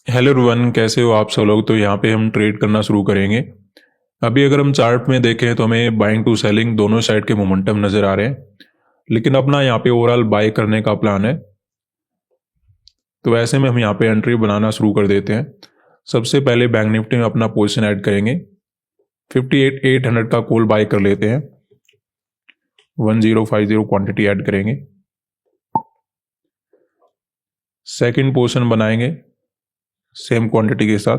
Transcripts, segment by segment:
Hello everyone, कैसे हो आप सब लोग। तो यहाँ पे हम ट्रेड करना शुरू करेंगे। अभी अगर हम चार्ट में देखें तो हमें बाइंग टू सेलिंग दोनों साइड के मोमेंटम नज़र आ रहे हैं, लेकिन अपना यहाँ पे ओवरऑल बाय करने का प्लान है। तो ऐसे में हम यहाँ पे एंट्री बनाना शुरू कर देते हैं। सबसे पहले बैंक निफ्टी में अपना पोजीशन ऐड करेंगे। 58,800 का कॉल बाय कर लेते हैं। 1050 क्वांटिटी ऐड करेंगे। सेकंड पोजीशन बनाएंगे सेम क्वांटिटी के साथ।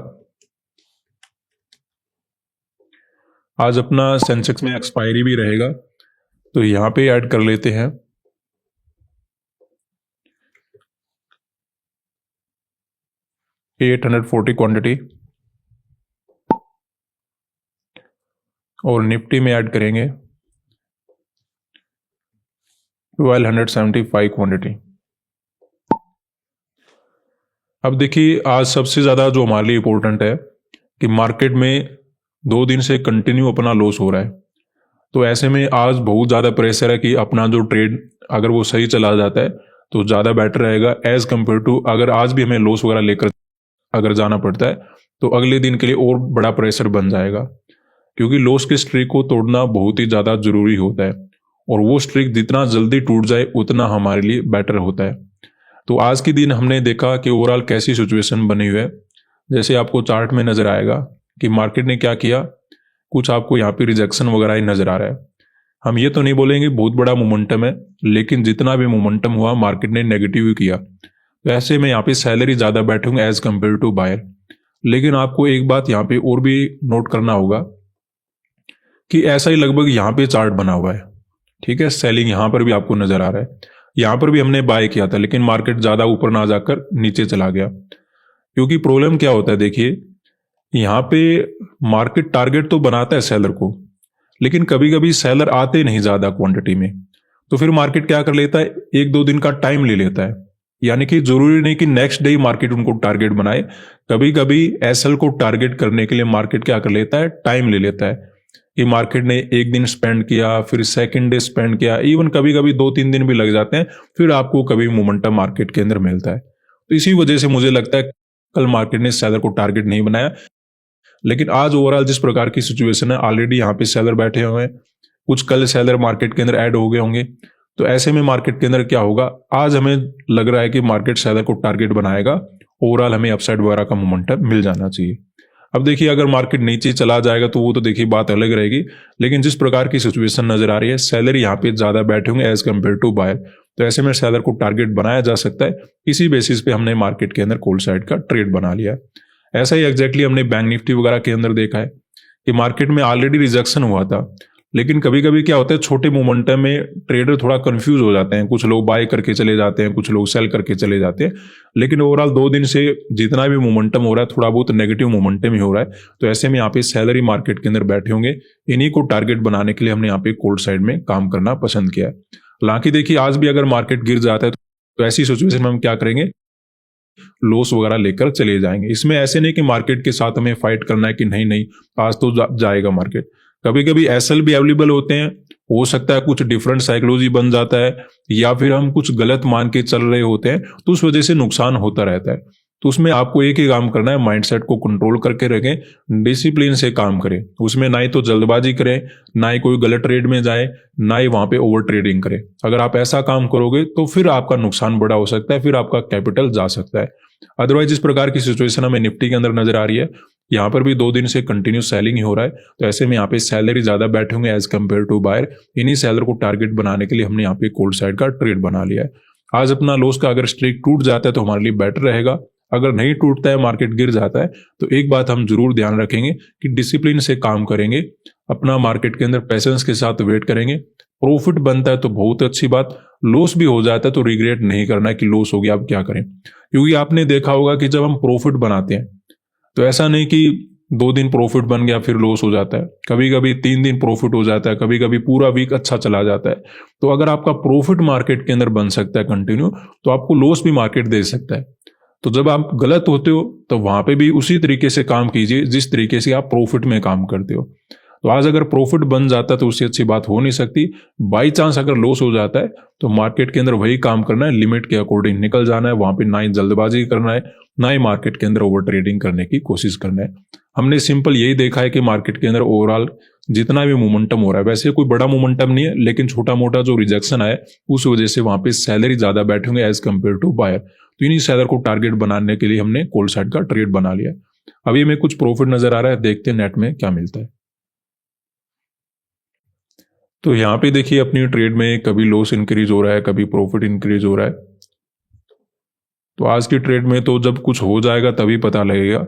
आज अपना सेंसेक्स में एक्सपायरी भी रहेगा, तो यहां पे ऐड कर लेते हैं। $840 क्वांटिटी और निफ्टी में ऐड करेंगे 1275 क्वांटिटी। अब देखिए, आज सबसे ज़्यादा जो हमारे लिए इम्पोर्टेंट है कि मार्केट में 2 दिन से कंटिन्यू अपना लॉस हो रहा है। तो ऐसे में आज बहुत ज़्यादा प्रेशर है कि अपना जो ट्रेड अगर वो सही चला जाता है तो ज़्यादा बेटर रहेगा एज़ कम्पेयर टू अगर आज भी हमें लॉस वगैरह लेकर अगर जाना पड़ता है तो अगले दिन के लिए और बड़ा प्रेशर बन जाएगा, क्योंकि लॉस की स्ट्रीक को तोड़ना बहुत ही ज़्यादा ज़रूरी होता है और वो स्ट्रीक जितना जल्दी टूट जाए उतना हमारे लिए बेटर होता है। तो आज के दिन हमने देखा कि ओवरऑल कैसी सिचुएशन बनी हुई है। जैसे आपको चार्ट में नज़र आएगा कि मार्केट ने क्या किया, कुछ आपको यहाँ पे रिजेक्शन वगैरह ही नज़र आ रहा है। हम ये तो नहीं बोलेंगे बहुत बड़ा मोमेंटम है, लेकिन जितना भी मोमेंटम हुआ मार्केट ने नेगेटिव ही किया। तो ऐसे में यहाँ पे सैलरी ज़्यादा बैठे होंगे एज कम्पेयर टू बायर। लेकिन आपको एक बात यहाँ पे और भी नोट करना होगा कि ऐसा ही लगभग यहाँ पे चार्ट बना हुआ है। ठीक है, सेलिंग यहाँ पर भी आपको नज़र आ रहा है। यहाँ पर भी हमने बाय किया था, लेकिन मार्केट ज़्यादा ऊपर ना जाकर नीचे चला गया। क्योंकि प्रॉब्लम क्या होता है, देखिए यहाँ पे मार्केट टारगेट तो बनाता है सेलर को, लेकिन कभी कभी सेलर आते नहीं ज़्यादा क्वांटिटी में, तो फिर मार्केट क्या कर लेता है, 1-2 दिन का टाइम ले लेता है। यानी कि जरूरी नहीं कि नेक्स्ट डे मार्केट उनको टारगेट बनाए। कभी कभी एसएल को टारगेट करने के लिए मार्केट क्या कर लेता है, टाइम ले लेता है कि मार्केट ने 1 दिन स्पेंड किया, फिर सेकंड डे स्पेंड किया, इवन कभी कभी 2-3 दिन भी लग जाते हैं, फिर आपको कभी मोमेंटम मार्केट के अंदर मिलता है। तो इसी वजह से मुझे लगता है कल मार्केट ने सेलर को टारगेट नहीं बनाया। लेकिन आज ओवरऑल जिस प्रकार की सिचुएशन है, ऑलरेडी यहाँ पे सेलर बैठे हुए हैं, कुछ कल सेलर मार्केट के अंदर ऐड हो गए होंगे। तो ऐसे में मार्केट के अंदर क्या होगा, आज हमें लग रहा है कि मार्केट सेलर को टारगेट बनाएगा। ओवरऑल हमें अपसाइड वगैरह का मोमेंटम मिल जाना चाहिए। अब देखिए, अगर मार्केट नीचे चला जाएगा तो वो तो देखिए बात अलग रहेगी, लेकिन जिस प्रकार की सिचुएशन नजर आ रही है, सेलर यहाँ पे ज्यादा बैठे होंगे एज कम्पेयर टू बायर। तो ऐसे में सेलर को टारगेट बनाया जा सकता है। इसी बेसिस पे हमने मार्केट के अंदर कॉल साइड का ट्रेड बना लिया। ऐसा ही एग्जैक्टली हमने बैंक निफ्टी वगैरह के अंदर देखा है कि मार्केट में ऑलरेडी रिजेक्शन हुआ था, लेकिन कभी कभी क्या होता है, छोटे मोमेंटम में ट्रेडर थोड़ा कंफ्यूज हो जाते हैं। कुछ लोग बाय करके चले जाते हैं, कुछ लोग सेल करके चले जाते हैं। लेकिन ओवरऑल 2 दिन से जितना भी मोमेंटम हो रहा है, थोड़ा बहुत नेगेटिव मोमेंटम ही हो रहा है। तो ऐसे में यहाँ पे सैलरी मार्केट के अंदर बैठे होंगे, इन्हीं को टारगेट बनाने के लिए हमने यहाँ पे कोल्ड साइड में काम करना पसंद किया है। हालांकि देखिए, आज भी अगर मार्केट गिर जाता है तो ऐसी सिचुएशन में हम क्या करेंगे, लॉस वगैरह लेकर चले जाएंगे। इसमें ऐसे नहीं कि मार्केट के साथ हमें फाइट करना है कि नहीं नहीं आज तो जाएगा मार्केट। कभी कभी एसएल भी अवेलेबल होते हैं, हो सकता है कुछ डिफरेंट साइकोलॉजी बन जाता है, या फिर हम कुछ गलत मान के चल रहे होते हैं, तो उस वजह से नुकसान होता रहता है। तो उसमें आपको एक ही काम करना है, माइंडसेट को कंट्रोल करके रखें, डिसिप्लिन से काम करें। उसमें ना ही तो जल्दबाजी करें, ना ही कोई गलत ट्रेड में जाए, ना ही वहां पे ओवर ट्रेडिंग करें। अगर आप ऐसा काम करोगे तो फिर आपका नुकसान बड़ा हो सकता है, फिर आपका कैपिटल जा सकता है। अदरवाइज इस प्रकार की सिचुएशन हमें निफ्टी के अंदर नजर आ रही है। यहाँ पर भी 2 दिन से कंटिन्यू सेलिंग ही हो रहा है। तो ऐसे में यहाँ पे सैलरी ज्यादा बैठे होंगे एज कम्पेयर टू बायर। इन्हीं सेलर को टारगेट बनाने के लिए हमने यहाँ पे कोल्ड साइड का ट्रेड बना लिया है। आज अपना लॉस का अगर स्ट्रीक टूट जाता है तो हमारे लिए बेटर रहेगा। अगर नहीं टूटता है, मार्केट गिर जाता है, तो एक बात हम जरूर ध्यान रखेंगे कि डिसिप्लिन से काम करेंगे, अपना मार्केट के अंदर पेशेंस के साथ वेट करेंगे। प्रॉफिट बनता है तो बहुत अच्छी बात, लॉस भी हो जाता है तो रिग्रेट नहीं करना है कि लॉस हो गया अब क्या करें। क्योंकि आपने देखा होगा कि जब हम प्रॉफिट बनाते हैं तो ऐसा नहीं कि 2 दिन प्रॉफिट बन गया फिर लॉस हो जाता है। कभी कभी 3 दिन प्रॉफिट हो जाता है, कभी कभी पूरा वीक अच्छा चला जाता है। तो अगर आपका प्रॉफिट मार्केट के अंदर बन सकता है कंटिन्यू, तो आपको लॉस भी मार्केट दे सकता है। तो जब आप गलत होते हो तो वहां पे भी उसी तरीके से काम कीजिए जिस तरीके से आप प्रॉफिट में काम करते हो। तो आज अगर प्रॉफिट बन जाता है तो उससे अच्छी बात हो नहीं सकती। बाई चांस अगर लॉस हो जाता है तो मार्केट के अंदर वही काम करना है, लिमिट के अकॉर्डिंग निकल जाना है, वहां पे ना ही जल्दबाजी करना है, ना ही मार्केट के अंदर ओवर ट्रेडिंग करने की कोशिश करना है। हमने सिंपल यही देखा है कि मार्केट के अंदर ओवरऑल जितना भी मोमेंटम हो रहा है, वैसे कोई बड़ा मोमेंटम नहीं है, लेकिन छोटा मोटा जो रिजेक्शन है उस वजह से वहां पे सैलरी ज्यादा बैठे होंगे एज कम्पेयर टू बायर। तो इन्हीं सैलर को टारगेट बनाने के लिए हमने कॉल साइड का ट्रेड बना लिया। अभी हमें कुछ प्रॉफिट नजर आ रहा है, देखते हैं नेट में क्या मिलता है। तो यहां पे देखिए अपनी ट्रेड में कभी लॉस इंक्रीज हो रहा है, कभी प्रॉफिट इंक्रीज हो रहा है। तो आज की ट्रेड में तो जब कुछ हो जाएगा तभी पता लगेगा,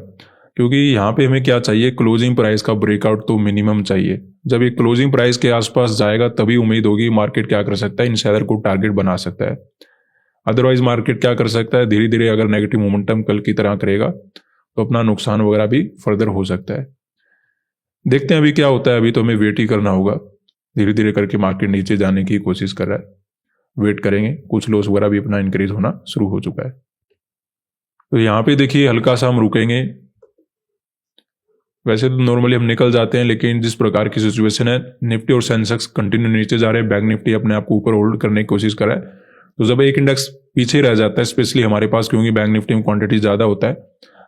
क्योंकि यहाँ पे हमें क्या चाहिए, क्लोजिंग प्राइस का ब्रेकआउट तो मिनिमम चाहिए। जब ये क्लोजिंग प्राइस के आसपास जाएगा तभी उम्मीद होगी मार्केट क्या कर सकता है, इन शेयर को टारगेट बना सकता है। अदरवाइज मार्केट क्या कर सकता है, धीरे धीरे अगर नेगेटिव मोमेंटम कल की तरह करेगा तो अपना नुकसान वगैरह भी फर्दर हो सकता है। देखते हैं अभी क्या होता है, अभी तो हमें वेट ही करना होगा। धीरे धीरे करके मार्केट नीचे जाने की कोशिश कर रहा है, वेट करेंगे। कुछ लॉस वगैरह भी अपना इंक्रीज होना शुरू हो चुका है। तो यहाँ पे देखिए हल्का सा हम रुकेंगे। वैसे तो नॉर्मली हम निकल जाते हैं, लेकिन जिस प्रकार की सिचुएशन है, निफ्टी और सेंसेक्स कंटिन्यू नीचे जा रहे हैं, बैंक निफ्टी अपने आप को ऊपर होल्ड करने की कोशिश कर रहा है। तो जब एक इंडेक्स पीछे रह जाता है, स्पेशली हमारे पास, क्योंकि बैंक निफ्टी में क्वांटिटी ज़्यादा होता है,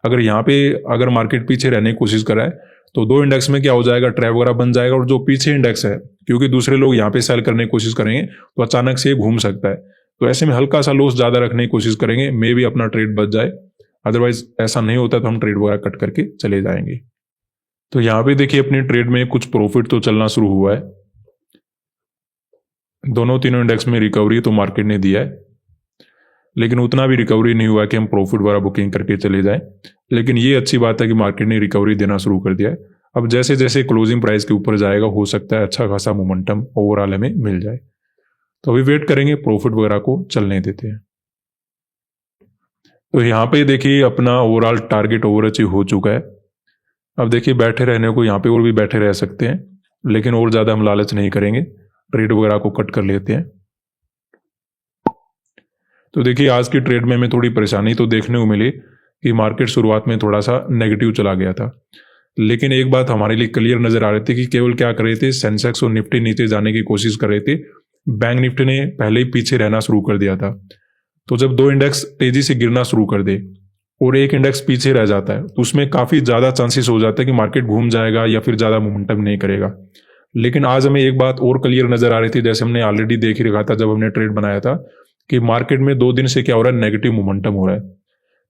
अगर यहाँ पे अगर मार्केट पीछे रहने की कोशिश कर रहा है तो दो इंडेक्स में क्या हो जाएगा, ट्रैप वगैरह बन जाएगा। और जो पीछे इंडेक्स है, क्योंकि दूसरे लोग यहाँ पे सेल करने की कोशिश करेंगे तो अचानक से घूम सकता है। तो ऐसे में हल्का सा लॉस ज़्यादा रखने की कोशिश करेंगे, मे भी अपना ट्रेड बच जाए। अदरवाइज ऐसा नहीं होता तो हम ट्रेड वगैरह कट करके चले जाएंगे। तो यहाँ पे देखिए अपनी ट्रेड में कुछ प्रॉफिट तो चलना शुरू हुआ है। दोनों तीनों इंडेक्स में रिकवरी तो मार्केट ने दिया है, लेकिन उतना भी रिकवरी नहीं हुआ कि हम प्रॉफिट वगैरह बुकिंग करके चले जाएं। लेकिन ये अच्छी बात है कि मार्केट ने रिकवरी देना शुरू कर दिया है। अब जैसे जैसे क्लोजिंग प्राइस के ऊपर जाएगा, हो सकता है अच्छा खासा मोमेंटम ओवरऑल हमें मिल जाए। तो अभी वेट करेंगे, प्रॉफिट वगैरह को चलने देते हैं। तो यहाँ पे देखिए अपना ओवरऑल टारगेट ओवर अचीव हो चुका है। अब देखिए बैठे रहने को यहाँ पे और भी बैठे रह सकते हैं, लेकिन और ज़्यादा हम लालच नहीं करेंगे, ट्रेड वगैरह को कट कर लेते हैं। तो देखिए आज की ट्रेड में हमें थोड़ी परेशानी तो देखने को मिली कि मार्केट शुरुआत में थोड़ा सा नेगेटिव चला गया था, लेकिन एक बात हमारे लिए क्लियर नजर आ रही थी कि केवल क्या कर रहे थे, सेंसेक्स और निफ्टी नीचे जाने की कोशिश कर रहे थे। बैंक निफ्टी ने पहले ही पीछे रहना शुरू कर दिया था। तो जब दो इंडेक्स तेजी से गिरना शुरू कर दे और एक इंडेक्स पीछे रह जाता है तो उसमें काफी ज्यादा चांसेस हो जाता है कि मार्केट घूम जाएगा या फिर ज्यादा मोमेंटम नहीं करेगा। लेकिन आज हमें एक बात और क्लियर नजर आ रही थी, जैसे हमने ऑलरेडी देख ही रखा था जब हमने ट्रेड बनाया था, कि मार्केट में 2 दिन से क्या हो रहा है, नेगेटिव मोमेंटम हो रहा है।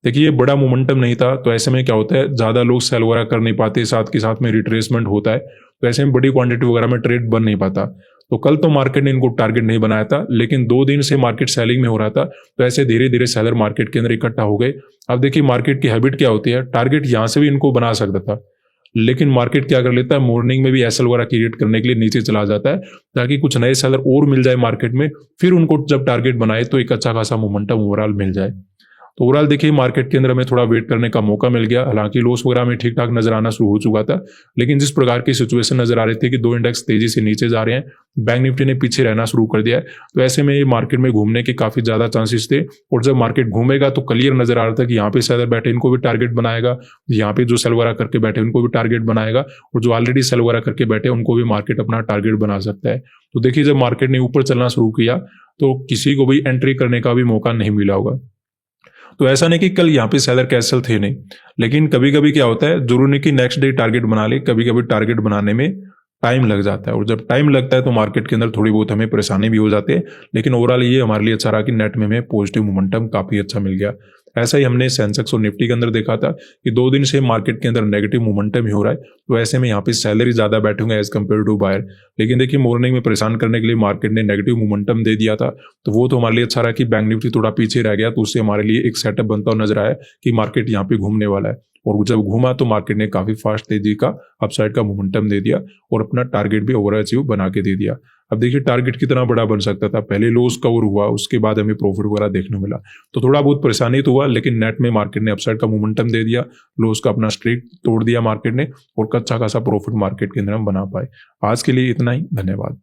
देखिए ये बड़ा मोमेंटम नहीं था, तो ऐसे में क्या होता है, ज्यादा लोग सेल वगैरह कर नहीं पाते, साथ के साथ में रिट्रेसमेंट होता है, तो ऐसे में बड़ी क्वांटिटी वगैरह में ट्रेड बन नहीं पाता। तो कल तो मार्केट ने इनको टारगेट नहीं बनाया था, लेकिन 2 दिन से मार्केट सेलिंग में हो रहा था, तो ऐसे धीरे धीरे सेलर मार्केट के अंदर इकट्ठा हो गए। अब देखिए मार्केट की हैबिट क्या होती है, टारगेट यहां से भी इनको बना सकता था, लेकिन मार्केट क्या कर लेता है, मॉर्निंग में भी एसएल वगैरह क्रिएट करने के लिए नीचे चला जाता है, ताकि कुछ नए सेलर और मिल जाए मार्केट में, फिर उनको जब टारगेट बनाए तो एक अच्छा खासा मोमेंटम ओवरऑल मिल जाए। तो ओवरऑल देखिए मार्केट के अंदर हमें थोड़ा वेट करने का मौका मिल गया। हालांकि लॉस वगैरह में ठीक ठाक नजर आना शुरू हो चुका था, लेकिन जिस प्रकार की सिचुएशन नजर आ रही थी कि 2 इंडेक्स तेजी से नीचे जा रहे हैं, बैंक निफ्टी ने पीछे रहना शुरू कर दिया है, तो ऐसे में मार्केट में घूमने के काफी ज्यादा चांसेस थे। और जब मार्केट घूमेगा तो क्लियर नजर आ रहा था कि यहाँ पे सेलर बैठे इनको भी टारगेट बनाएगा, यहाँ पे जो सेल वगैरह करके बैठे उनको भी टारगेट बनाएगा, और जो ऑलरेडी सेल वगैरह करके बैठे उनको भी मार्केट अपना टारगेट बना सकता है। तो देखिए जब मार्केट ने ऊपर चलना शुरू किया तो किसी को भी एंट्री करने का भी मौका नहीं मिला होगा। तो ऐसा नहीं कि कल यहाँ पे सेलर कैंसल थे नहीं, लेकिन कभी कभी क्या होता है, जरूरी नहीं कि नेक्स्ट डे टारगेट बना ले, कभी कभी टारगेट बनाने में टाइम लग जाता है, और जब टाइम लगता है तो मार्केट के अंदर थोड़ी बहुत हमें परेशानी भी हो जाती है। लेकिन ओवरऑल ये हमारे लिए अच्छा रहा कि नेट में हमें पॉजिटिव मोमेंटम काफी अच्छा मिल गया। ऐसा ही हमने सेंसेक्स और निफ्टी के अंदर देखा था कि 2 दिन से मार्केट के अंदर नेगेटिव मोमेंटम ही हो रहा है, तो ऐसे में यहाँ पे सैलरी ज्यादा बैठे होंगे एज कम्पेयर टू बायर। लेकिन देखिए मॉर्निंग में परेशान करने के लिए मार्केट ने नेगेटिव मोमेंटम दे दिया था, तो वो तो हमारे लिए अच्छा रहा कि बैंक निफ्टी थोड़ा पीछे रह गया, तो उससे हमारे लिए एक सेटअप बनता हुआ नजर आया कि मार्केट यहाँ पे घूमने वाला है। और जब घूमा तो मार्केट ने काफी फास्ट तेजी का अपसाइड का मोमेंटम दे दिया और अपना टारगेट भी ओवर अचीव बना के दे दिया। अब देखिए टारगेट कितना बड़ा बन सकता था, पहले लॉस कवर हुआ, उसके बाद हमें प्रॉफिट वगैरह देखने मिला, तो थोड़ा बहुत परेशानी तो हुआ, लेकिन नेट में मार्केट ने अपसाइड का मोमेंटम दे दिया, लॉस का अपना स्ट्रीक तोड़ दिया मार्केट ने, और अच्छा खासा प्रॉफिट मार्केट के अंदर हम बना पाए। आज के लिए इतना ही, धन्यवाद।